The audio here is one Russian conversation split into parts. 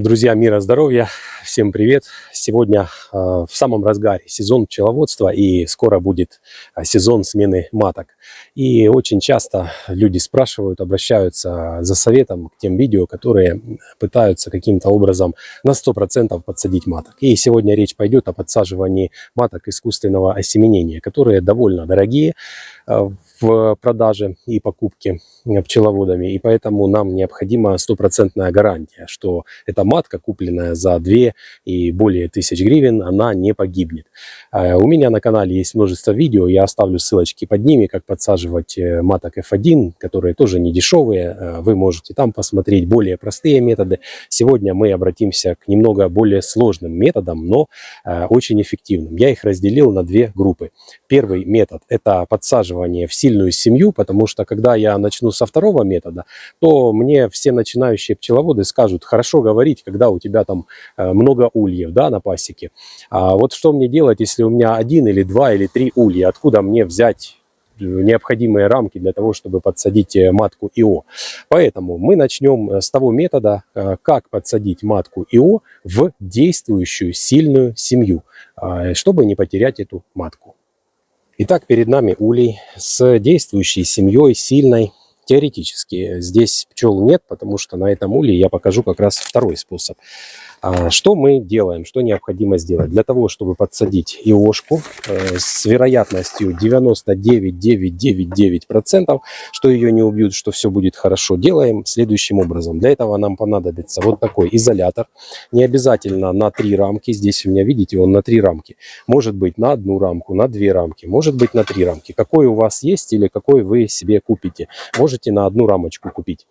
Друзья, мира, здоровья, всем привет! Сегодня в самом разгаре сезон пчеловодства, и скоро будет сезон смены маток. И очень часто люди спрашивают, обращаются за советом к тем видео, которые пытаются каким-то образом на 100% подсадить маток. И сегодня речь пойдет о подсаживании маток искусственного осеменения, которые довольно дорогие в продаже и покупке пчеловодами, и поэтому нам необходима стопроцентная гарантия, что эта матка, купленная за 2 и более тысяч гривен, она не погибнет. У меня на канале есть множество видео, я оставлю ссылочки под ними, как подсаживать маток F1, которые тоже не дешевые, вы можете там посмотреть более простые методы. Сегодня мы обратимся к немного более сложным методам, но очень эффективным. Я их разделил на 2 группы. Первый метод – это подсаживание в сильную семью, потому что когда я начну со второго метода, то мне все начинающие пчеловоды скажут: хорошо говорить, когда у тебя там много ульев, да, на пасеке. А вот что мне делать, если у меня 1 или 2 или 3 улья? Откуда мне взять необходимые рамки для того, чтобы подсадить матку ИО? Поэтому мы начнем с того метода, как подсадить матку ИО в действующую сильную семью, чтобы не потерять эту матку. Итак, перед нами улей с действующей семьей, сильной. Теоретически здесь пчел нет, потому что на этом улье я покажу как раз второй способ. Что мы делаем, что необходимо сделать? Для того, чтобы подсадить ИОшку с вероятностью 99,999%, что ее не убьют, что все будет хорошо, делаем следующим образом. Для этого нам понадобится вот такой изолятор. Не обязательно на 3 рамки. Здесь у меня, видите, он на 3 рамки. Может быть на 1 рамку, на 2 рамки, может быть на 3 рамки. Какой у вас есть или какой вы себе купите. Можете на 1 рамочку купить.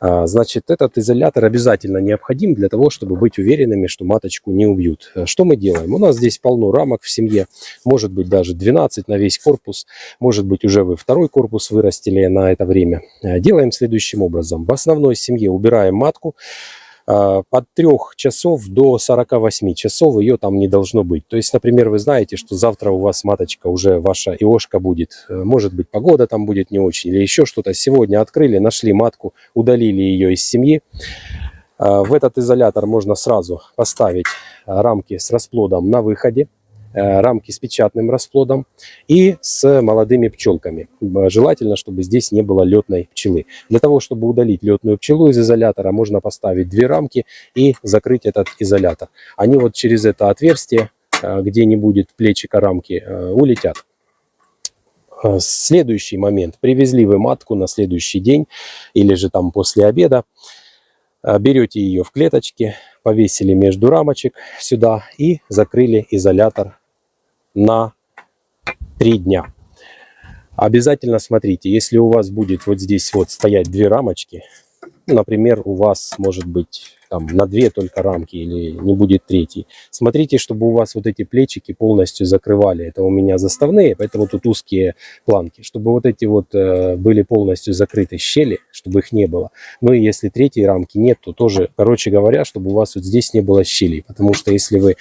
Значит, этот изолятор обязательно необходим для того, чтобы быть уверенными, что маточку не убьют. Что мы делаем? У нас здесь полно рамок в семье, может быть даже 12 на весь корпус, может быть уже вы 2-й корпус вырастили на это время. Делаем следующим образом. В основной семье убираем матку. От 3 часов до 48 часов ее там не должно быть. То есть, например, вы знаете, что завтра у вас маточка, уже ваша ИОшка будет. Может быть, погода там будет не очень или еще что-то. Сегодня открыли, нашли матку, удалили ее из семьи. В этот изолятор можно сразу поставить рамки с расплодом на выходе, рамки с печатным расплодом и с молодыми пчелками. Желательно, чтобы здесь не было летной пчелы. Для того, чтобы удалить летную пчелу из изолятора, можно поставить 2 рамки и закрыть этот изолятор. Они вот через это отверстие, где не будет плечика рамки, улетят. Следующий момент. Привезли вы матку на следующий день или же там после обеда. Берете ее в клеточке, повесили между рамочек сюда и закрыли изолятор на 3 дня. Обязательно смотрите, если у вас будет вот здесь вот стоять 2 рамочки, например, у вас может быть там на 2 только рамки или не будет 3-й. Смотрите, чтобы у вас вот эти плечики полностью закрывали. Это у меня заставные, поэтому тут узкие планки. Чтобы вот эти вот были полностью закрыты щели, чтобы их не было. Ну и если 3-й рамки нет, то тоже, короче говоря, чтобы у вас вот здесь не было щелей. Потому что если вы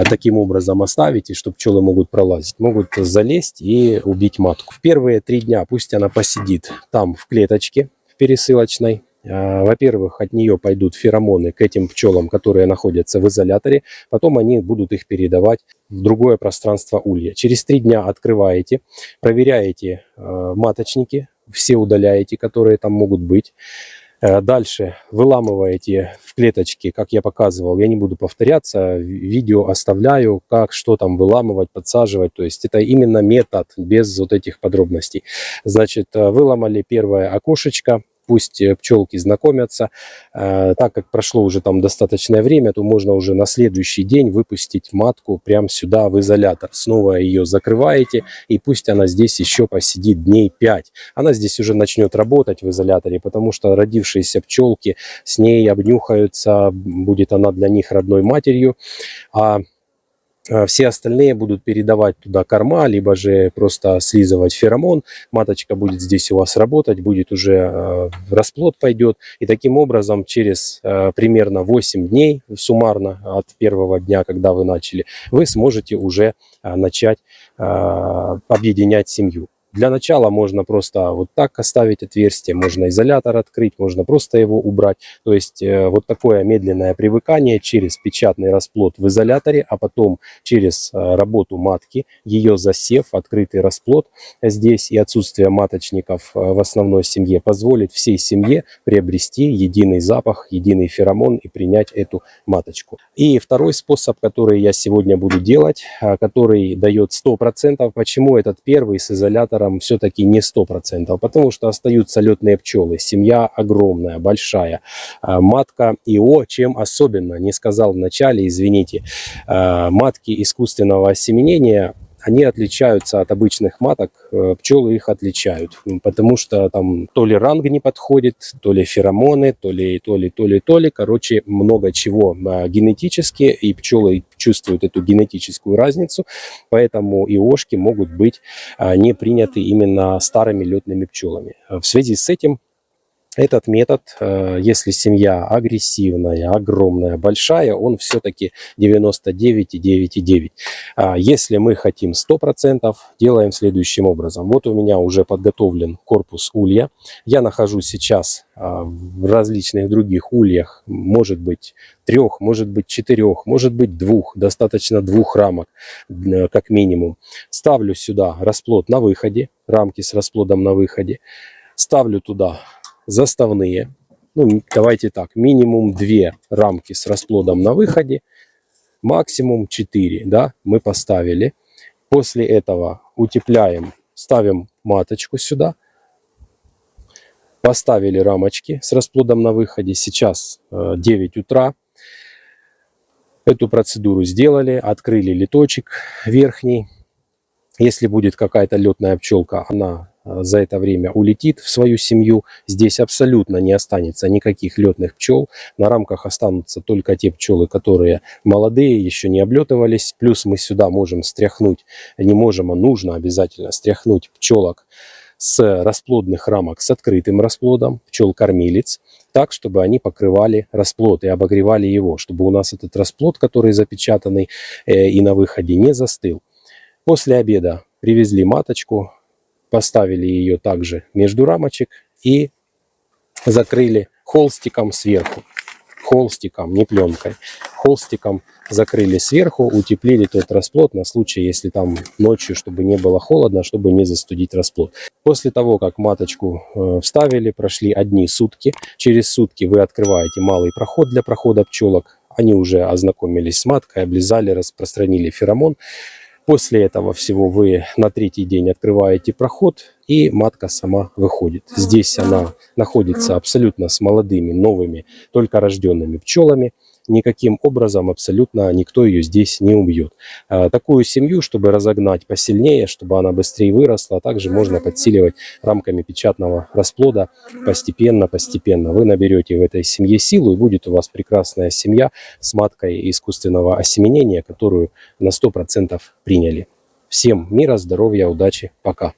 таким образом оставите, что пчелы могут пролазить, могут залезть и убить матку. В первые 3 дня пусть она посидит там в клеточке в пересылочной. Во-первых, от нее пойдут феромоны к этим пчелам, которые находятся в изоляторе. Потом они будут их передавать в другое пространство улья. Через 3 дня открываете, проверяете маточники, все удаляете, которые там могут быть. Дальше выламываете в клеточке, как я показывал. Я не буду повторяться, видео оставляю, как, что там выламывать, подсаживать. То есть это именно метод, без вот этих подробностей. Значит, выломали первое окошечко. Пусть пчелки знакомятся. Так как прошло уже там достаточное время, то можно уже на следующий день выпустить матку прямо сюда в изолятор. Снова ее закрываете, и пусть она здесь еще посидит дней 5. Она здесь уже начнет работать в изоляторе, потому что родившиеся пчелки с ней обнюхаются, будет она для них родной матерью. Все остальные будут передавать туда корма, либо же просто слизывать феромон. Маточка будет здесь у вас работать, будет уже расплод пойдет. И таким образом через примерно 8 дней, суммарно от первого дня, когда вы начали, вы сможете уже начать объединять семью. Для начала можно просто вот так оставить отверстие, можно изолятор открыть, можно просто его убрать. То есть вот такое медленное привыкание через печатный расплод в изоляторе, а потом через работу матки, ее засев, открытый расплод здесь и отсутствие маточников в основной семье позволит всей семье приобрести единый запах, единый феромон и принять эту маточку. И второй способ, который я сегодня буду делать, который дает 100%. Почему этот первый с изолятором все-таки не 100%? Потому что остаются летные пчелы. Семья огромная, большая. Матка ИО, чем особенно, не сказал в начале, извините, матки искусственного осеменения, они отличаются от обычных маток, пчелы их отличают, потому что там то ли ранг не подходит, то ли феромоны, то ли, короче, много чего генетически, и пчелы чувствуют эту генетическую разницу, поэтому ИОшки могут быть не приняты именно старыми летными пчелами. В связи с этим этот метод, если семья агрессивная, огромная, большая, он все-таки 99,9,9. Если мы хотим 100%, делаем следующим образом. Вот у меня уже подготовлен корпус улья. Я нахожусь сейчас в различных других ульях, может быть 3, может быть 4, может быть 2, достаточно 2 рамок как минимум. Ставлю сюда расплод на выходе, рамки с расплодом на выходе. Ставлю туда заставные, ну давайте так, минимум 2 рамки с расплодом на выходе, максимум 4, да, мы поставили. После этого утепляем, ставим маточку сюда, поставили рамочки с расплодом на выходе, сейчас 9 утра, эту процедуру сделали, открыли литочек верхний. Если будет какая-то летная пчелка, она за это время улетит в свою семью. Здесь абсолютно не останется никаких летных пчел. На рамках останутся только те пчелы, которые молодые, еще не облетывались. Плюс мы сюда можем стряхнуть, не можем, а нужно обязательно стряхнуть пчелок с расплодных рамок с открытым расплодом, пчел-кормилец, так, чтобы они покрывали расплод и обогревали его, чтобы у нас этот расплод, который запечатанный и на выходе, не застыл. После обеда привезли маточку, поставили ее также между рамочек и закрыли холстиком сверху. Холстиком, не пленкой. Холстиком закрыли сверху, утеплили тот расплод на случай, если там ночью, чтобы не было холодно, чтобы не застудить расплод. После того, как маточку вставили, прошли одни сутки. Через сутки вы открываете малый проход для прохода пчелок. Они уже ознакомились с маткой, облизали, распространили феромон. После этого всего вы на 3-й день открываете проход, и матка сама выходит. Здесь она находится абсолютно с молодыми, новыми, только рожденными пчелами. Никаким образом абсолютно никто ее здесь не убьет. Такую семью, чтобы разогнать посильнее, чтобы она быстрее выросла, также можно подсиливать рамками печатного расплода постепенно. Вы наберете в этой семье силу, и будет у вас прекрасная семья с маткой искусственного осеменения, которую на 100% приняли. Всем мира, здоровья, удачи, пока!